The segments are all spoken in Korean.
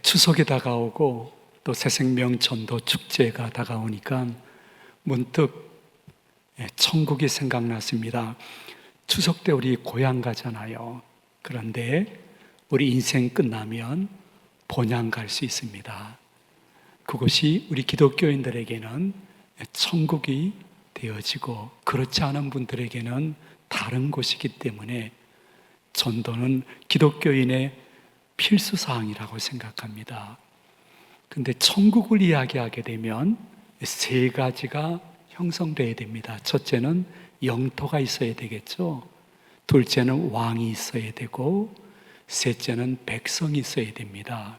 추석이 다가오고 또 새생명 전도 축제가 다가오니까 문득 천국이 생각났습니다. 추석 때 우리 고향 가잖아요. 그런데 우리 인생 끝나면 본향 갈 수 있습니다. 그곳이 우리 기독교인들에게는 천국이 되어지고 그렇지 않은 분들에게는 다른 곳이기 때문에 전도는 기독교인의 필수사항이라고 생각합니다. 근데 천국을 이야기하게 되면 세 가지가 형성되어야 됩니다. 첫째는 영토가 있어야 되겠죠. 둘째는 왕이 있어야 되고 셋째는 백성이 있어야 됩니다.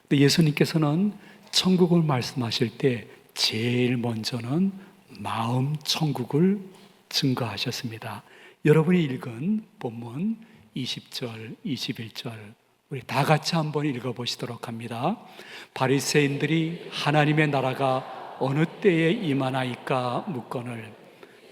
근데 예수님께서는 천국을 말씀하실 때 제일 먼저는 마음 천국을 증거하셨습니다. 여러분이 읽은 본문 20절, 21절 우리 다 같이 한번 읽어보시도록 합니다. 바리새인들이 하나님의 나라가 어느 때에 임하나이까 묻거늘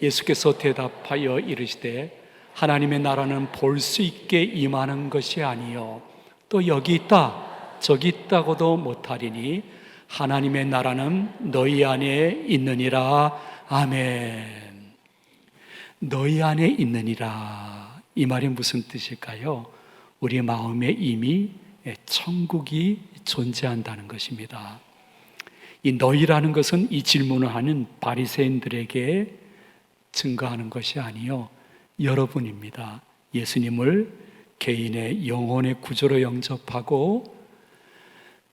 예수께서 대답하여 이르시되 하나님의 나라는 볼 수 있게 임하는 것이 아니요 또 여기 있다 저기 있다고도 못하리니 하나님의 나라는 너희 안에 있느니라. 아멘. 너희 안에 있느니라. 이 말이 무슨 뜻일까요? 우리 마음에 이미 천국이 존재한다는 것입니다. 이 너희라는 것은 이 질문을 하는 바리새인들에게 증거하는 것이 아니요 여러분입니다. 예수님을 개인의 영혼의 구조로 영접하고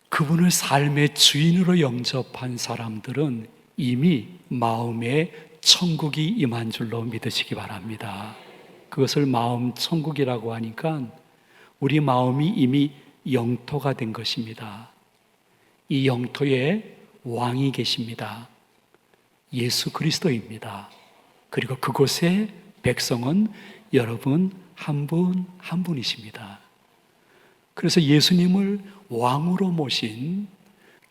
그분을 삶의 주인으로 영접한 사람들은 이미 마음에 천국이 임한 줄로 믿으시기 바랍니다. 그것을 마음 천국이라고 하니까 우리 마음이 이미 영토가 된 것입니다. 이 영토에 왕이 계십니다. 예수 그리스도입니다. 그리고 그곳의 백성은 여러분 한 분 한 분이십니다. 그래서 예수님을 왕으로 모신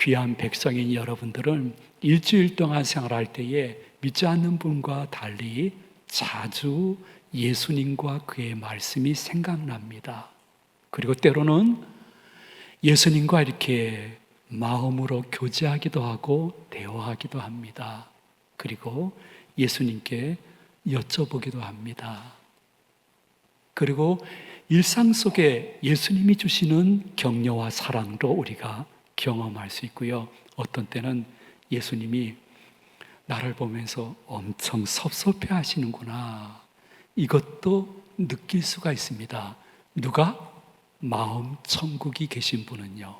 귀한 백성인 여러분들은 일주일 동안 생활할 때에 믿지 않는 분과 달리 자주 예수님과 그의 말씀이 생각납니다. 그리고 때로는 예수님과 이렇게 마음으로 교제하기도 하고 대화하기도 합니다. 그리고 예수님께 여쭤보기도 합니다. 그리고 일상 속에 예수님이 주시는 격려와 사랑도 우리가 경험할 수 있고요. 어떤 때는 예수님이 나를 보면서 엄청 섭섭해 하시는구나. 이것도 느낄 수가 있습니다. 누가? 마음 천국이 계신 분은요.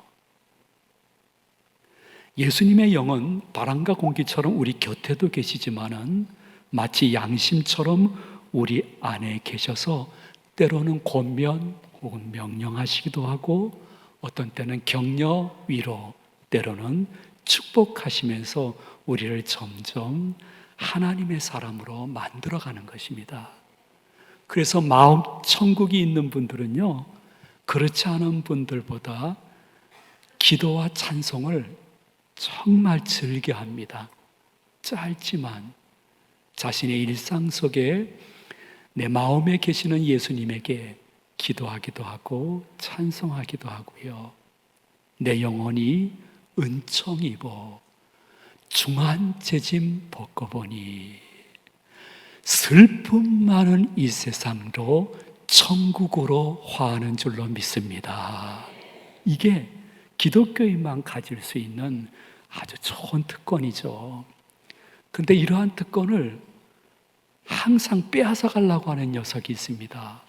예수님의 영은 바람과 공기처럼 우리 곁에도 계시지만은 마치 양심처럼 우리 안에 계셔서 때로는 권면 혹은 명령하시기도 하고 어떤 때는 격려, 위로, 때로는 축복하시면서 우리를 점점 하나님의 사람으로 만들어가는 것입니다. 그래서 마음 천국이 있는 분들은요, 그렇지 않은 분들보다 기도와 찬송을 정말 즐겨합니다. 짧지만 자신의 일상 속에 내 마음에 계시는 예수님에게 기도하기도 하고 찬송하기도 하고요. 내 영혼이 은총 입어 중한 재짐 벗고보니 슬픔 많은 이 세상도 천국으로 화하는 줄로 믿습니다. 이게 기독교인만 가질 수 있는 아주 좋은 특권이죠. 그런데 이러한 특권을 항상 빼앗아 가려고 하는 녀석이 있습니다.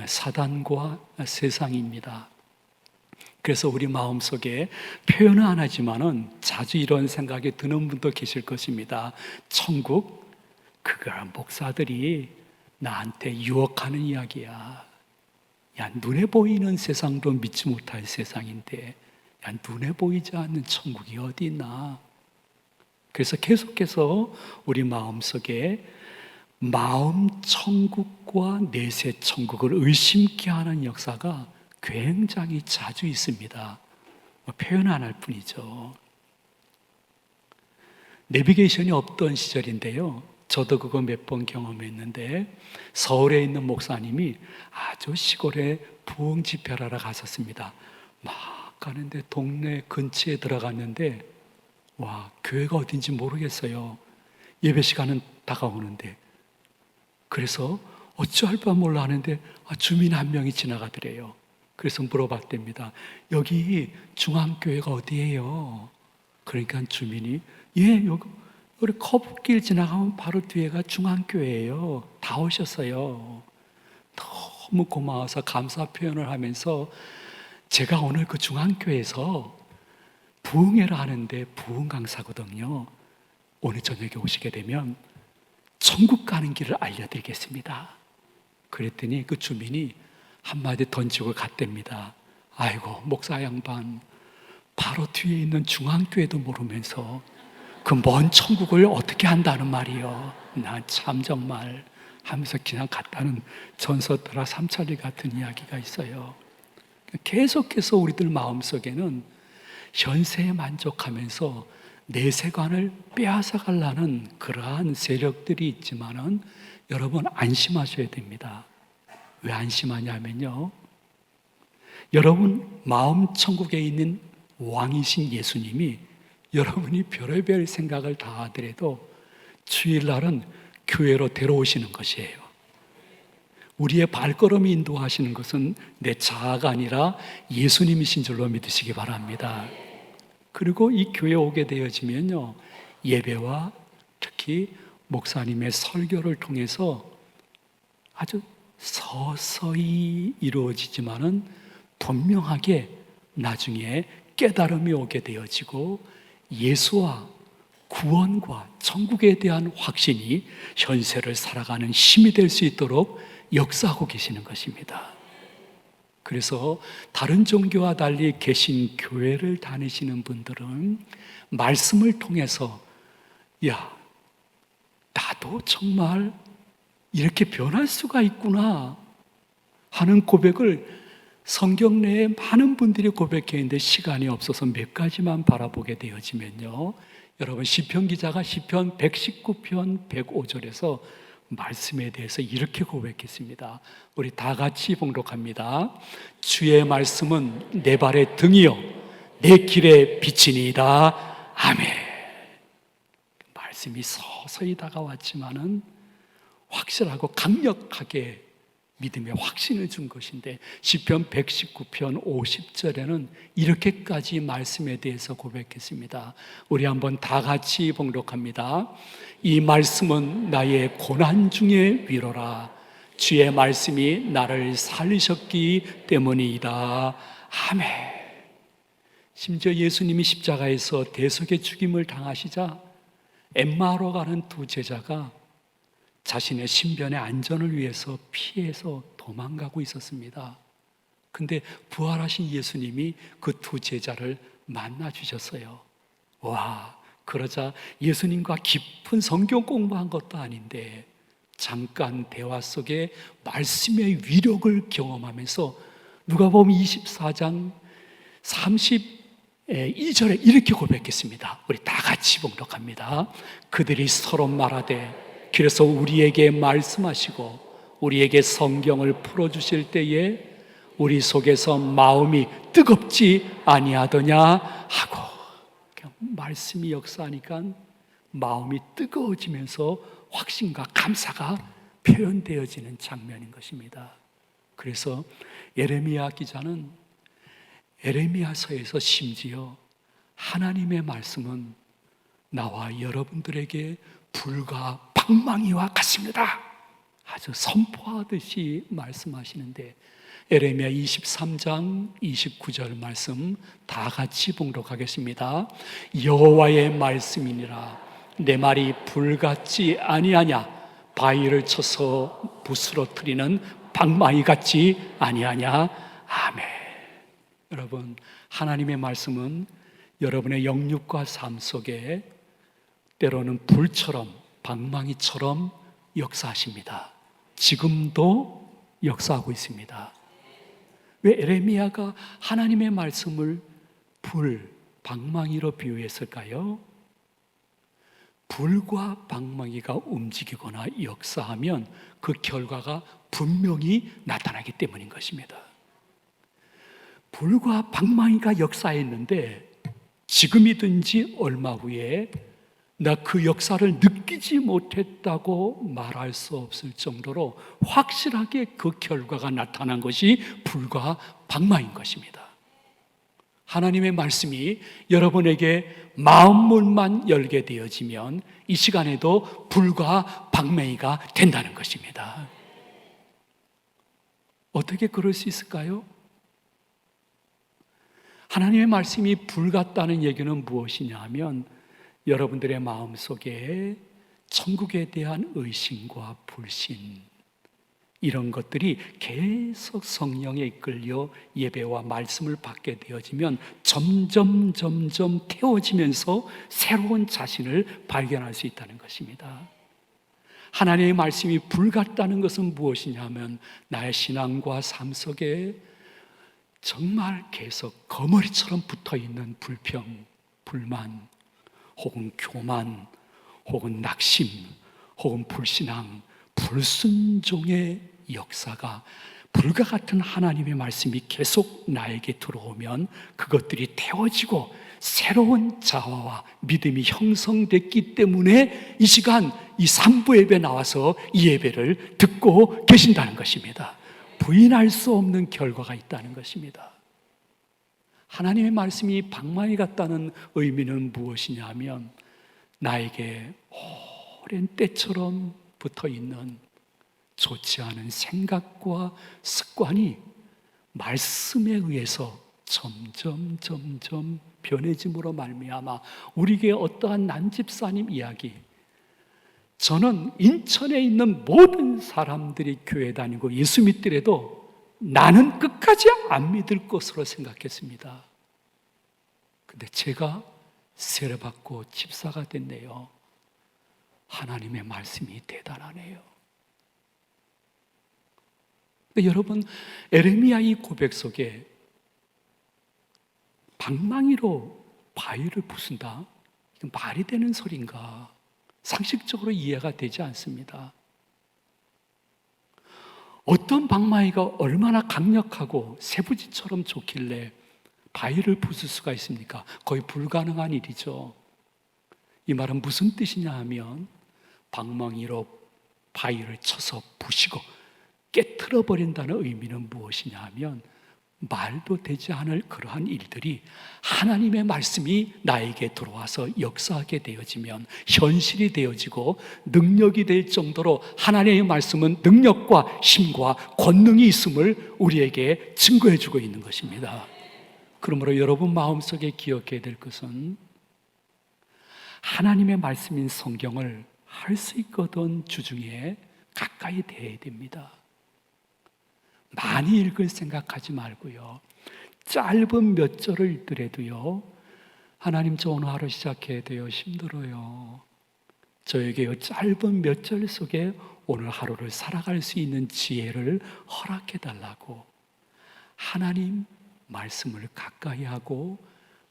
사단과 세상입니다. 그래서 우리 마음속에 표현은 안 하지만은 자주 이런 생각이 드는 분도 계실 것입니다. 천국? 그거랑 목사들이 나한테 유혹하는 이야기야. 야, 눈에 보이는 세상도 믿지 못할 세상인데, 야, 눈에 보이지 않는 천국이 어디 있나? 그래서 계속해서 우리 마음속에 마음 천국과 내세 천국을 의심케 하는 역사가 굉장히 자주 있습니다. 표현 안 할 뿐이죠. 내비게이션이 없던 시절인데요. 저도 그거 몇 번 경험했는데 서울에 있는 목사님이 아주 시골에 부흥 집회하러 갔었습니다. 막 딱 가는데 동네 근처에 들어갔는데 와, 교회가 어딘지 모르겠어요. 예배 시간은 다가오는데. 그래서 어찌할 바 몰라 하는데 주민 한 명이 지나가더래요. 그래서 물어봤답니다. 여기 중앙교회가 어디예요? 그러니까 주민이 여기 우리 커브길 지나가면 바로 뒤에가 중앙교회예요. 다 오셨어요. 너무 고마워서 감사 표현을 하면서 제가 오늘 그 중앙교회에서 부흥회를 하는데 부흥 강사거든요. 오늘 저녁에 오시게 되면 천국 가는 길을 알려드리겠습니다. 그랬더니 그 주민이 한마디 던지고 갔답니다. 아이고, 목사 양반, 바로 뒤에 있는 중앙교회도 모르면서 그 먼 천국을 어떻게 한다는 말이요. 난 참 정말 하면서 그냥 갔다는 전설더라 삼천리 같은 이야기가 있어요. 계속해서 우리들 마음속에는 현세에 만족하면서 내 세관을 빼앗아 가려는 그러한 세력들이 있지만은 여러분 안심하셔야 됩니다. 왜 안심하냐면요, 여러분 마음 천국에 있는 왕이신 예수님이 여러분이 별의별 생각을 다 하더라도 주일날은 교회로 데려오시는 것이에요. 우리의 발걸음이 인도하시는 것은 내 자아가 아니라 예수님이신 줄로 믿으시기 바랍니다. 그리고 이 교회에 오게 되어지면요, 예배와 특히 목사님의 설교를 통해서 아주 서서히 이루어지지만은 분명하게 나중에 깨달음이 오게 되어지고 예수와 구원과 천국에 대한 확신이 현세를 살아가는 힘이 될 수 있도록 역사하고 계시는 것입니다. 그래서 다른 종교와 달리 개신 교회를 다니시는 분들은 말씀을 통해서 나도 정말 이렇게 변할 수가 있구나 하는 고백을 성경 내에 많은 분들이 고백해 있는데 시간이 없어서 몇 가지만 바라보게 되어지면요, 여러분 시편 기자가 시편 119편 105절에서 말씀에 대해서 이렇게 고백했습니다. 우리 다 같이 봉독합니다. 주의 말씀은 내 발의 등이요 내 길의 빛이니이다. 아멘. 말씀이 서서히 다가왔지만은 확실하고 강력하게 믿음의 확신을 준 것인데 시편 119편 50절에는 이렇게까지 말씀에 대해서 고백했습니다. 우리 한번 다 같이 봉독합니다. 이 말씀은 나의 고난 중에 위로라. 주의 말씀이 나를 살리셨기 때문이다. 아멘. 심지어 예수님이 십자가에서 대속의 죽임을 당하시자 엠마오로 가는 두 제자가 자신의 신변의 안전을 위해서 피해서 도망가고 있었습니다. 근데 부활하신 예수님이 그 두 제자를 만나 주셨어요. 와, 그러자 예수님과 깊은 성경 공부한 것도 아닌데 잠깐 대화 속에 말씀의 위력을 경험하면서 누가복음 24장 32절에 이렇게 고백했습니다. 우리 다 같이 봉독합니다. 그들이 서로 말하되 그래서 우리에게 말씀하시고 우리에게 성경을 풀어주실 때에 우리 속에서 마음이 뜨겁지 아니하더냐 하고, 말씀이 역사하니까 마음이 뜨거워지면서 확신과 감사가 표현되어지는 장면인 것입니다. 그래서 예레미야 기자는 예레미야서에서 심지어 하나님의 말씀은 나와 여러분들에게 불과 방망이와 같습니다. 아주 선포하듯이 말씀하시는데 예레미야 23장 29절 말씀 다 같이 봉독하겠습니다. 여호와의 말씀이니라. 내 말이 불같지 아니하냐. 바위를 쳐서 부스러뜨리는 방망이 같지 아니하냐. 아멘. 여러분, 하나님의 말씀은 여러분의 영육과 삶 속에 때로는 불처럼 방망이처럼 역사하십니다. 지금도 역사하고 있습니다. 왜 에레미야가 하나님의 말씀을 불, 방망이로 비유했을까요? 불과 방망이가 움직이거나 역사하면 그 결과가 분명히 나타나기 때문인 것입니다. 불과 방망이가 역사했는데 지금이든지 얼마 후에 나 그 역사를 느끼지 못했다고 말할 수 없을 정도로 확실하게 그 결과가 나타난 것이 불과 방망이인 것입니다. 하나님의 말씀이 여러분에게 마음문만 열게 되어지면 이 시간에도 불과 방망이가 된다는 것입니다. 어떻게 그럴 수 있을까요? 하나님의 말씀이 불 같다는 얘기는 무엇이냐 하면 여러분들의 마음속에 천국에 대한 의심과 불신, 이런 것들이 계속 성령에 이끌려 예배와 말씀을 받게 되어지면 점점 태워지면서 새로운 자신을 발견할 수 있다는 것입니다. 하나님의 말씀이 불 같다는 것은 무엇이냐 하면 나의 신앙과 삶 속에 정말 계속 거머리처럼 붙어있는 불평, 불만, 혹은 교만, 혹은 낙심, 혹은 불신앙, 불순종의 역사가 불과 같은 하나님의 말씀이 계속 나에게 들어오면 그것들이 태워지고 새로운 자화와 믿음이 형성됐기 때문에 이 시간 이 3부 예배 나와서 이 예배를 듣고 계신다는 것입니다. 부인할 수 없는 결과가 있다는 것입니다. 하나님의 말씀이 방망이 같다는 의미는 무엇이냐 하면 나에게 오랜 때처럼 붙어있는 좋지 않은 생각과 습관이 말씀에 의해서 점점 변해짐으로 말미암아 우리에게 어떠한 난집사님 이야기, 저는 인천에 있는 모든 사람들이 교회 다니고 예수 믿더라도 나는 끝까지 안 믿을 것으로 생각했습니다. 근데 제가 세례받고 집사가 됐네요. 하나님의 말씀이 대단하네요. 근데 여러분, 에레미야의 고백 속에 방망이로 바위를 부순다? 이건 말이 되는 소린가? 상식적으로 이해가 되지 않습니다. 어떤 방망이가 얼마나 강력하고 쇠부지처럼 좋길래 바위를 부술 수가 있습니까? 거의 불가능한 일이죠. 이 말은 무슨 뜻이냐 하면 방망이로 바위를 쳐서 부시고 깨트려 버린다는 의미는 무엇이냐 하면 말도 되지 않을 그러한 일들이 하나님의 말씀이 나에게 들어와서 역사하게 되어지면 현실이 되어지고 능력이 될 정도로 하나님의 말씀은 능력과 힘과 권능이 있음을 우리에게 증거해 주고 있는 것입니다. 그러므로 여러분 마음속에 기억해야 될 것은 하나님의 말씀인 성경을 할 수 있거든 주중에 가까이 대해야 됩니다. 많이 읽을 생각하지 말고요, 짧은 몇 절을 읽더라도요, 하나님 저 오늘 하루 시작해야 돼요, 힘들어요, 저에게 이 짧은 몇 절 속에 오늘 하루를 살아갈 수 있는 지혜를 허락해 달라고 하나님 말씀을 가까이 하고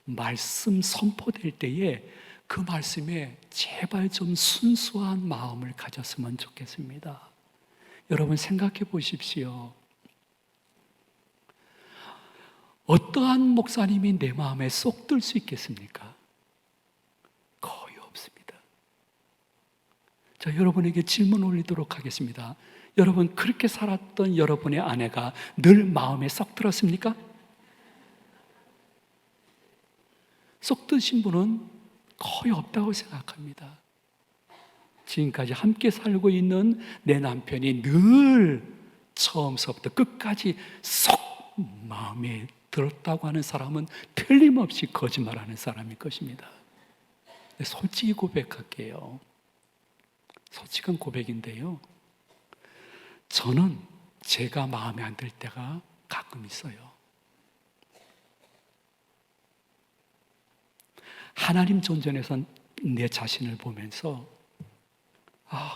말씀 선포될 때에 그 말씀에 제발 좀 순수한 마음을 가졌으면 좋겠습니다. 여러분 생각해 보십시오. 어떠한 목사님이 내 마음에 쏙 들 수 있겠습니까? 거의 없습니다. 자, 여러분에게 질문 올리도록 하겠습니다. 여러분, 그렇게 살았던 여러분의 아내가 늘 마음에 쏙 들었습니까? 쏙 드신 분은 거의 없다고 생각합니다. 지금까지 함께 살고 있는 내 남편이 늘 처음서부터 끝까지 쏙 마음에 들었다고 하는 사람은 틀림없이 거짓말하는 사람일 것입니다. 솔직히 고백할게요. 솔직한 고백인데요, 저는 제가 마음에 안 들 때가 가끔 있어요. 하나님 존전에서 내 자신을 보면서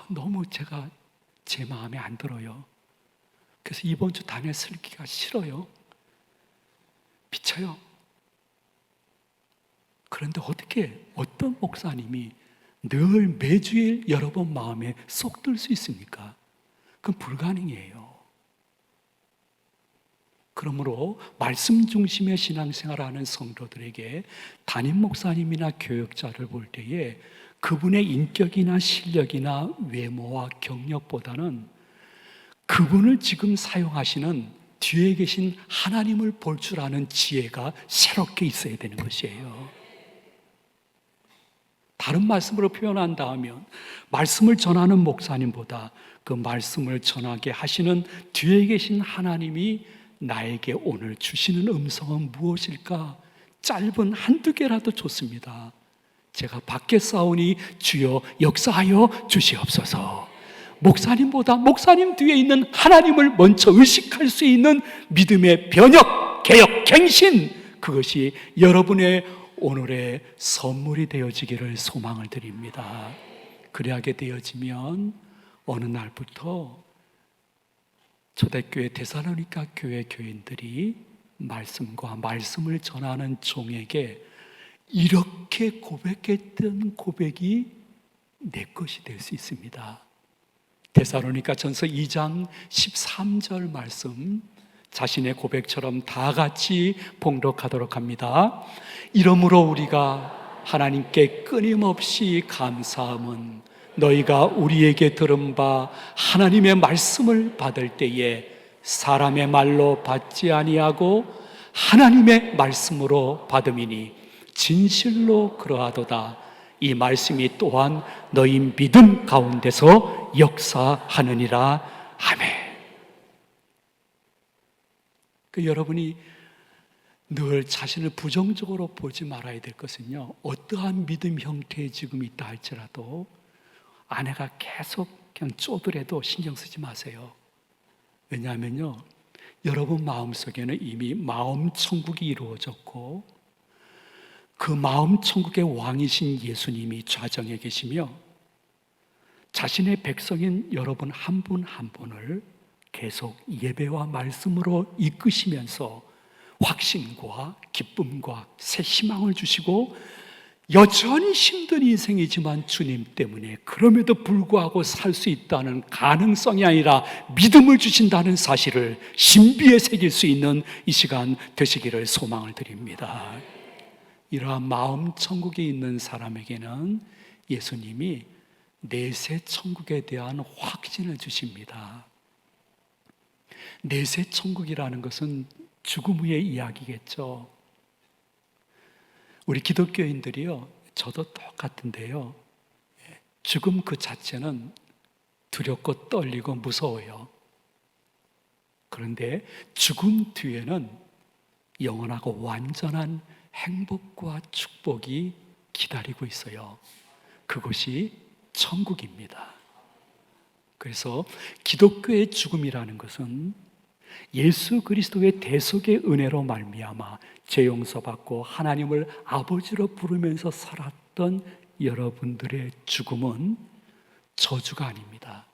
너무 제가 제 마음에 안 들어요. 그래서 이번 주 단회 슬기가 싫어요. 비쳐요. 그런데 어떤 목사님이 늘 매주일 여러분 마음에 쏙 들 수 있습니까? 그건 불가능해요. 그러므로 말씀 중심의 신앙생활하는 성도들에게 담임 목사님이나 교역자를 볼 때에 그분의 인격이나 실력이나 외모와 경력보다는 그분을 지금 사용하시는 뒤에 계신 하나님을 볼 줄 아는 지혜가 새롭게 있어야 되는 것이에요. 다른 말씀으로 표현한다 하면 말씀을 전하는 목사님보다 그 말씀을 전하게 하시는 뒤에 계신 하나님이 나에게 오늘 주시는 음성은 무엇일까? 짧은 한두 개라도 좋습니다. 제가 밖에 싸우니 주여 역사하여 주시옵소서. 목사님보다 목사님 뒤에 있는 하나님을 먼저 의식할 수 있는 믿음의 변혁, 개혁, 갱신, 그것이 여러분의 오늘의 선물이 되어지기를 소망을 드립니다. 그리하게 되어지면 어느 날부터 초대교회 데살로니가 교회 교인들이 말씀과 말씀을 전하는 종에게 이렇게 고백했던 고백이 내 것이 될 수 있습니다. 데살로니가 전서 2장 13절 말씀, 자신의 고백처럼 다 같이 봉독하도록 합니다. 이러므로 우리가 하나님께 끊임없이 감사함은 너희가 우리에게 들은 바 하나님의 말씀을 받을 때에 사람의 말로 받지 아니하고 하나님의 말씀으로 받음이니 진실로 그러하도다. 이 말씀이 또한 너희 믿음 가운데서 역사하느니라. 아멘. 여러분이 늘 자신을 부정적으로 보지 말아야 될 것은요, 어떠한 믿음 형태에 지금 있다 할지라도 아내가 계속 그냥 쪼들해도 신경 쓰지 마세요. 왜냐하면요, 여러분 마음속에는 이미 마음 천국이 이루어졌고 그 마음 천국의 왕이신 예수님이 좌정에 계시며 자신의 백성인 여러분 한 분 한 분을 계속 예배와 말씀으로 이끄시면서 확신과 기쁨과 새 희망을 주시고 여전히 힘든 인생이지만 주님 때문에 그럼에도 불구하고 살 수 있다는 가능성이 아니라 믿음을 주신다는 사실을 신비에 새길 수 있는 이 시간 되시기를 소망을 드립니다. 이러한 마음 천국에 있는 사람에게는 예수님이 내세 천국에 대한 확신을 주십니다. 내세 천국이라는 것은 죽음 후의 이야기겠죠. 우리 기독교인들이요, 저도 똑같은데요, 죽음 그 자체는 두렵고 떨리고 무서워요. 그런데 죽음 뒤에는 영원하고 완전한 행복과 축복이 기다리고 있어요. 그것이 천국입니다. 그래서 기독교의 죽음이라는 것은 예수 그리스도의 대속의 은혜로 말미암아 죄 용서받고 하나님을 아버지로 부르면서 살았던 여러분들의 죽음은 저주가 아닙니다.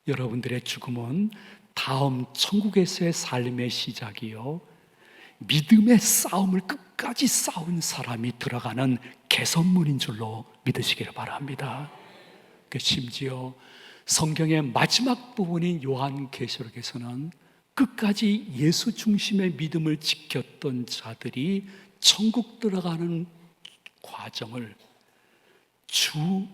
여러분들의 죽음은 다음 천국에서의 삶의 시작이요, 믿음의 싸움을 끝까지 싸운 사람이 들어가는 개선문인 줄로 믿으시기를 바랍니다. 심지어 성경의 마지막 부분인 요한계시록에서는 끝까지 예수 중심의 믿음을 지켰던 자들이 천국 들어가는 과정을 주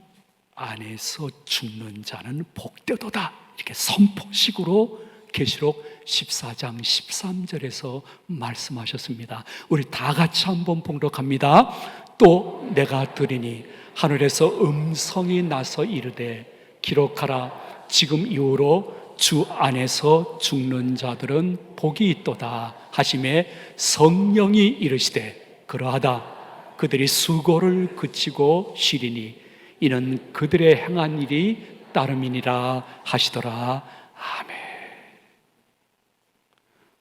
안에서 죽는 자는 복되도다 이렇게 선포식으로 계시록 14장 13절에서 말씀하셨습니다. 우리 다 같이 한번 봉독합니다. 또 내가 들으니 하늘에서 음성이 나서 이르되 기록하라. 지금 이후로 주 안에서 죽는 자들은 복이 있도다 하심에 성령이 이르시되 그러하다. 그들이 수고를 그치고 쉬리니 이는 그들의 행한 일이 따름이니라 하시더라. 아멘.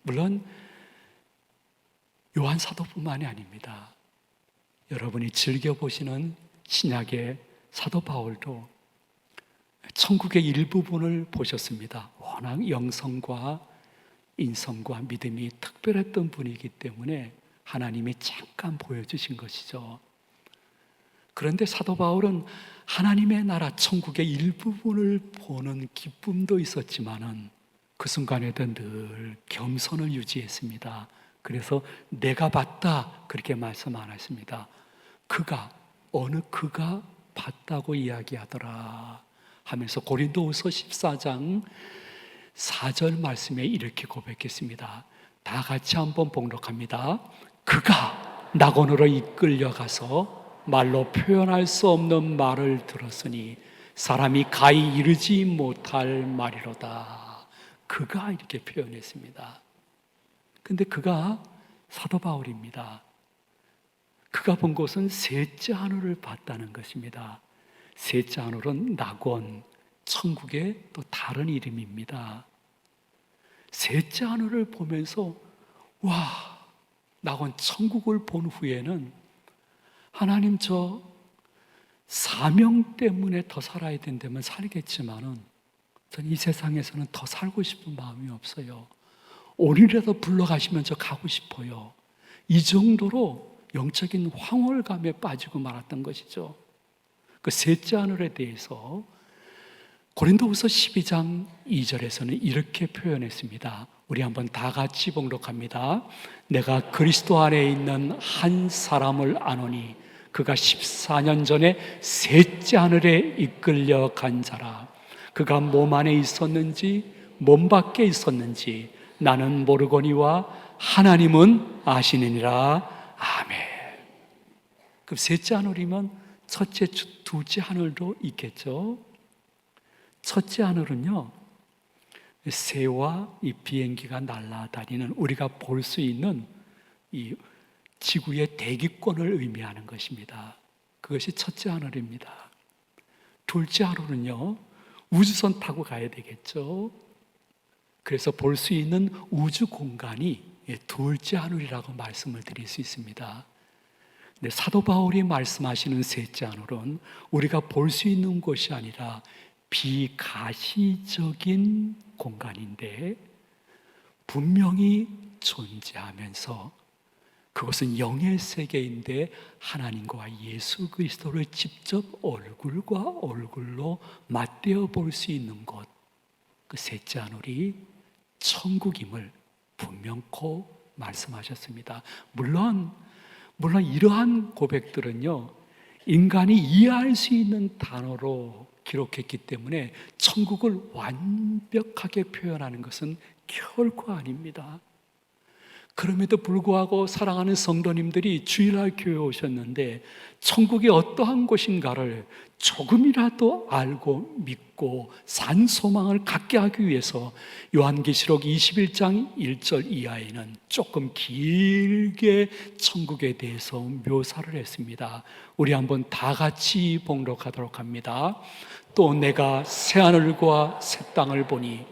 물론 요한 사도뿐만이 아닙니다. 여러분이 즐겨보시는 신약의 사도 바울도 천국의 일부분을 보셨습니다. 워낙 영성과 인성과 믿음이 특별했던 분이기 때문에 하나님이 잠깐 보여주신 것이죠. 그런데 사도 바울은 하나님의 나라 천국의 일부분을 보는 기쁨도 있었지만은 그 순간에도 늘 겸손을 유지했습니다. 그래서 내가 봤다 그렇게 말씀 안 했습니다. 어느 그가 봤다고 이야기하더라 하면서 고린도후서 14장 4절 말씀에 이렇게 고백했습니다. 다 같이 한번 봉독합니다. 그가 낙원으로 이끌려가서 말로 표현할 수 없는 말을 들었으니 사람이 가히 이르지 못할 말이로다. 그가 이렇게 표현했습니다. 근데 그가 사도 바울입니다. 그가 본 것은 셋째 하늘을 봤다는 것입니다. 셋째 하늘은 낙원, 천국의 또 다른 이름입니다. 셋째 하늘을 보면서 와, 낙원 천국을 본 후에는 하나님 저 사명 때문에 더 살아야 된다면 살겠지만은 전 이 세상에서는 더 살고 싶은 마음이 없어요. 오늘이라도 불러가시면 저 가고 싶어요. 이 정도로 영적인 황홀감에 빠지고 말았던 것이죠. 그 셋째 하늘에 대해서 고린도후서 12장 2절에서는 이렇게 표현했습니다. 우리 한번 다 같이 봉독합니다. 내가 그리스도 안에 있는 한 사람을 아노니 그가 14년 전에 셋째 하늘에 이끌려 간 자라. 그가 몸 안에 있었는지 몸 밖에 있었는지 나는 모르거니와 하나님은 아시느니라. 아멘. 그럼 셋째 하늘이면 첫째, 둘째 하늘도 있겠죠. 첫째 하늘은요, 새와 이 비행기가 날아다니는 우리가 볼 수 있는 이 지구의 대기권을 의미하는 것입니다. 그것이 첫째 하늘입니다. 둘째 하늘은요, 우주선 타고 가야 되겠죠. 그래서 볼 수 있는 우주 공간이 둘째 하늘이라고 말씀을 드릴 수 있습니다. 근데 사도 바울이 말씀하시는 셋째 하늘은 우리가 볼 수 있는 곳이 아니라 비가시적인 공간인데 분명히 존재하면서 그것은 영의 세계인데 하나님과 예수 그리스도를 직접 얼굴과 얼굴로 맞대어 볼 수 있는 곳, 그 셋째 하늘이 천국임을 분명코 말씀하셨습니다. 물론 이러한 고백들은요, 인간이 이해할 수 있는 단어로 기록했기 때문에 천국을 완벽하게 표현하는 것은 결코 아닙니다. 그럼에도 불구하고 사랑하는 성도님들이 주일날 교회에 오셨는데 천국이 어떠한 곳인가를 조금이라도 알고 믿고 산 소망을 갖게 하기 위해서 요한계시록 21장 1절 이하에는 조금 길게 천국에 대해서 묘사를 했습니다. 우리 한번 다 같이 봉독하도록 합니다. 또 내가 새하늘과 새 땅을 보니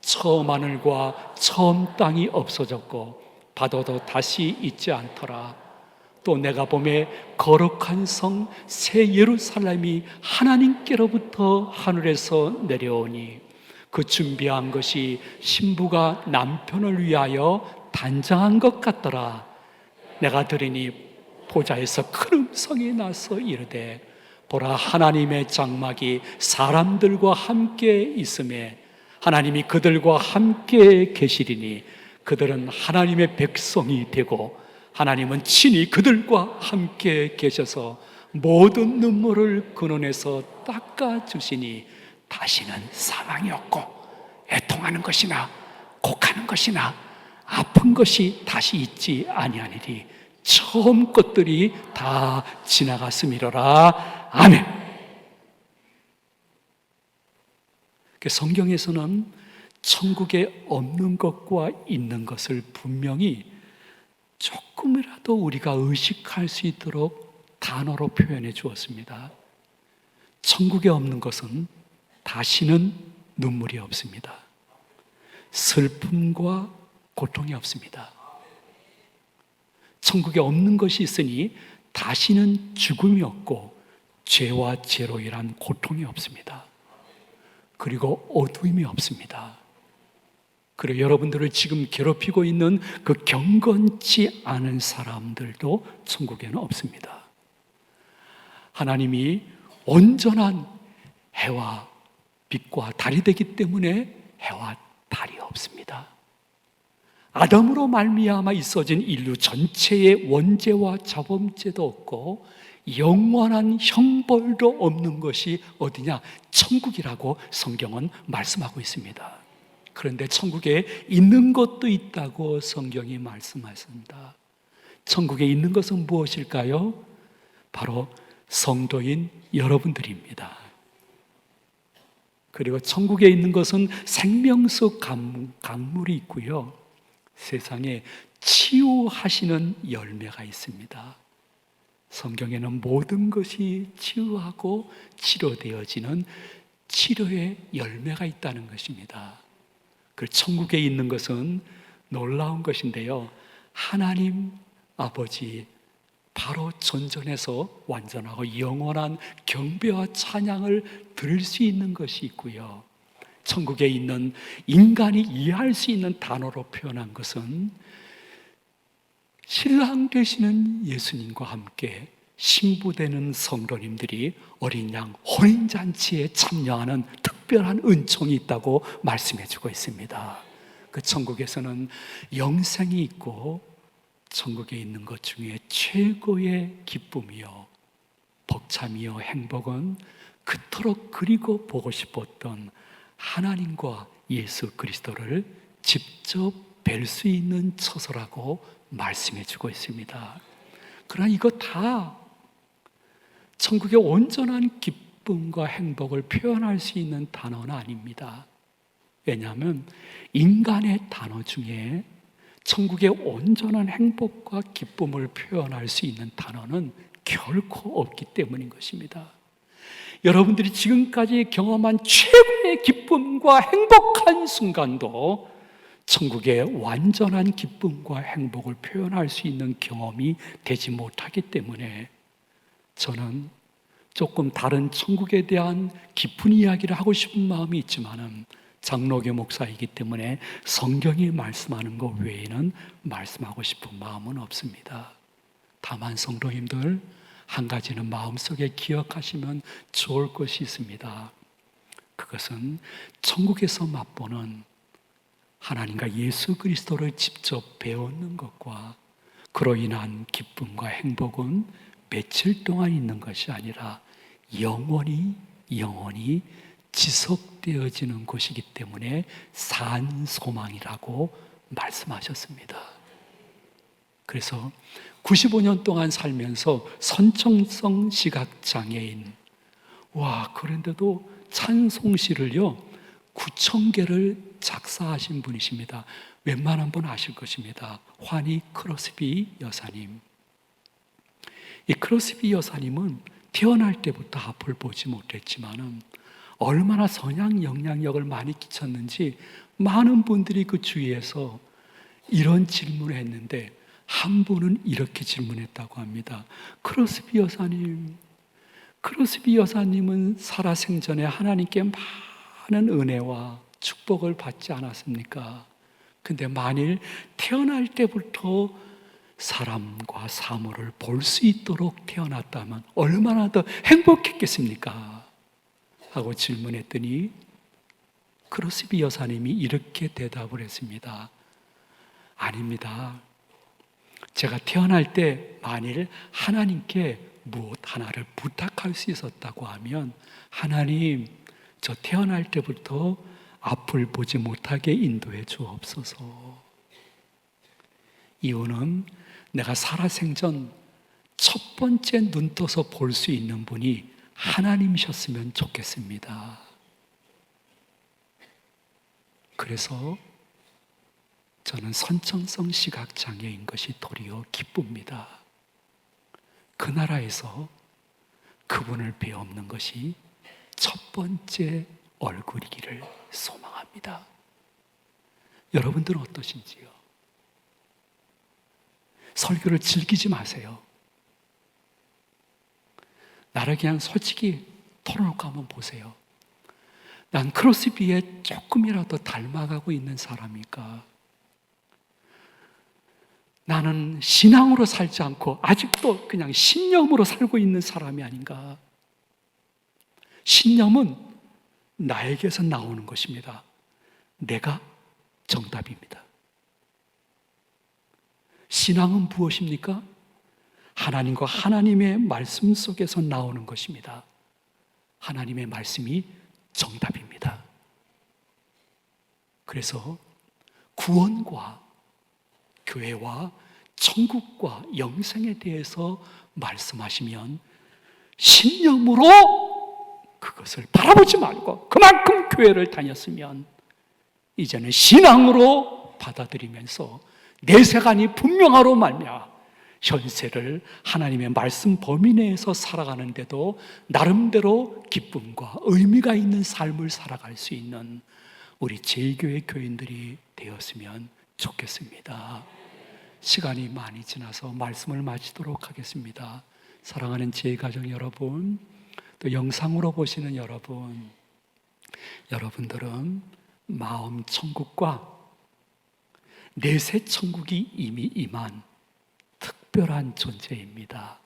처음 하늘과 처음 땅이 없어졌고 바다도 다시 있지 않더라. 또 내가 보매 거룩한 성 새 예루살렘이 하나님께로부터 하늘에서 내려오니 그 준비한 것이 신부가 남편을 위하여 단장한 것 같더라. 내가 들으니 보좌에서 큰 음성이 나서 이르되 보라, 하나님의 장막이 사람들과 함께 있음에 하나님이 그들과 함께 계시리니 그들은 하나님의 백성이 되고 하나님은 친히 그들과 함께 계셔서 모든 눈물을 그 눈에서 닦아주시니 다시는 사망이 없고 애통하는 것이나 곡하는 것이나 아픈 것이 다시 있지 아니하니리. 처음 것들이 다 지나갔음이로라. 아멘. 성경에서는 천국에 없는 것과 있는 것을 분명히 조금이라도 우리가 의식할 수 있도록 단어로 표현해 주었습니다. 천국에 없는 것은 다시는 눈물이 없습니다. 슬픔과 고통이 없습니다. 천국에 없는 것이 있으니 다시는 죽음이 없고 죄와 죄로 인한 고통이 없습니다. 그리고 어두움이 없습니다. 그리고 여러분들을 지금 괴롭히고 있는 그 경건치 않은 사람들도 천국에는 없습니다. 하나님이 온전한 해와 빛과 달이 되기 때문에 해와 발이 없습니다. 아담으로 말미암아 있어진 인류 전체의 원죄와 자범죄도 없고 영원한 형벌도 없는 것이 어디냐? 천국이라고 성경은 말씀하고 있습니다. 그런데 천국에 있는 것도 있다고 성경이 말씀하십니다. 천국에 있는 것은 무엇일까요? 바로 성도인 여러분들입니다. 그리고 천국에 있는 것은 생명수 강물이 있고요, 세상에 치유하시는 열매가 있습니다. 성경에는 모든 것이 치유하고 치료되어지는 치료의 열매가 있다는 것입니다. 그 천국에 있는 것은 놀라운 것인데요, 하나님 아버지 바로 전전에서 완전하고 영원한 경배와 찬양을 드릴 수 있는 것이 있고요, 천국에 있는 인간이 이해할 수 있는 단어로 표현한 것은 신랑 되시는 예수님과 함께 신부되는 성도님들이 어린 양 혼인잔치에 참여하는 특별한 은총이 있다고 말씀해 주고 있습니다. 그 천국에서는 영생이 있고, 천국에 있는 것 중에 최고의 기쁨이요 벅참이요 행복은 그토록 그리고 보고 싶었던 하나님과 예수 그리스도를 직접 뵐 수 있는 처소라고 말씀해 주고 있습니다. 그러나 이거 다 천국의 온전한 기쁨과 행복을 표현할 수 있는 단어는 아닙니다. 왜냐하면 인간의 단어 중에 천국의 온전한 행복과 기쁨을 표현할 수 있는 단어는 결코 없기 때문인 것입니다. 여러분들이 지금까지 경험한 최고의 기쁨과 행복한 순간도 천국의 완전한 기쁨과 행복을 표현할 수 있는 경험이 되지 못하기 때문에 저는 조금 다른 천국에 대한 깊은 이야기를 하고 싶은 마음이 있지만은 장로교 목사이기 때문에 성경이 말씀하는 것 외에는 말씀하고 싶은 마음은 없습니다. 다만 성도님들, 한 가지는 마음속에 기억하시면 좋을 것이 있습니다. 그것은 천국에서 맛보는 하나님과 예수 그리스도를 직접 배우는 것과 그로 인한 기쁨과 행복은 며칠 동안 있는 것이 아니라 영원히 지속되어지는 곳이기 때문에 산소망이라고 말씀하셨습니다. 그래서 95년 동안 살면서 선천성 시각장애인, 그런데도 찬송시를요 9,000개를 작사하신 분이십니다. 웬만한 분 아실 것입니다. 환희 크로스비 여사님. 이 크로스비 여사님은 태어날 때부터 앞을 보지 못했지만은 얼마나 선한 영향력을 많이 끼쳤는지 많은 분들이 그 주위에서 이런 질문을 했는데, 한 분은 이렇게 질문했다고 합니다. 크로스비 여사님은 살아생전에 하나님께 많은 은혜와 축복을 받지 않았습니까? 근데 만일 태어날 때부터 사람과 사물을 볼 수 있도록 태어났다면 얼마나 더 행복했겠습니까? 하고 질문했더니 크로스비 여사님이 이렇게 대답을 했습니다. 아닙니다. 제가 태어날 때 만일 하나님께 무엇 하나를 부탁할 수 있었다고 하면, 하나님, 저 태어날 때부터 앞을 보지 못하게 인도해 주옵소서. 이유는 내가 살아생전 첫 번째 눈 떠서 볼 수 있는 분이 하나님이셨으면 좋겠습니다. 그래서 저는 선천성 시각장애인 것이 도리어 기쁩니다. 그 나라에서 그분을 배우는 것이 첫 번째 얼굴이기를 소망합니다. 여러분들은 어떠신지요? 설교를 즐기지 마세요. 나를 그냥 솔직히 털어놓고 한번 보세요. 난 크로스비에 조금이라도 닮아가고 있는 사람일까? 나는 신앙으로 살지 않고 아직도 그냥 신념으로 살고 있는 사람이 아닌가? 신념은 나에게서 나오는 것입니다. 내가 정답입니다. 신앙은 무엇입니까? 하나님과 하나님의 말씀 속에서 나오는 것입니다. 하나님의 말씀이 정답입니다. 그래서 구원과 교회와 천국과 영생에 대해서 말씀하시면 신념으로 그것을 바라보지 말고 그만큼 교회를 다녔으면 이제는 신앙으로 받아들이면서 내세관이 분명하로 말미암아 현세를 하나님의 말씀 범위 내에서 살아가는데도 나름대로 기쁨과 의미가 있는 삶을 살아갈 수 있는 우리 제2교회 교인들이 되었으면 좋겠습니다. 시간이 많이 지나서 말씀을 마치도록 하겠습니다. 사랑하는 제2가족 여러분, 또 영상으로 보시는 여러분, 여러분들은 마음 천국과 내세 천국이 이미 임한 특별한 존재입니다.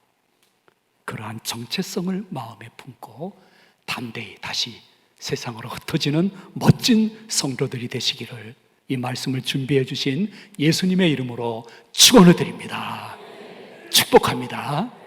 그러한 정체성을 마음에 품고 담대히 다시 세상으로 흩어지는 멋진 성도들이 되시기를 이 말씀을 준비해 주신 예수님의 이름으로 축원을 드립니다. 축복합니다.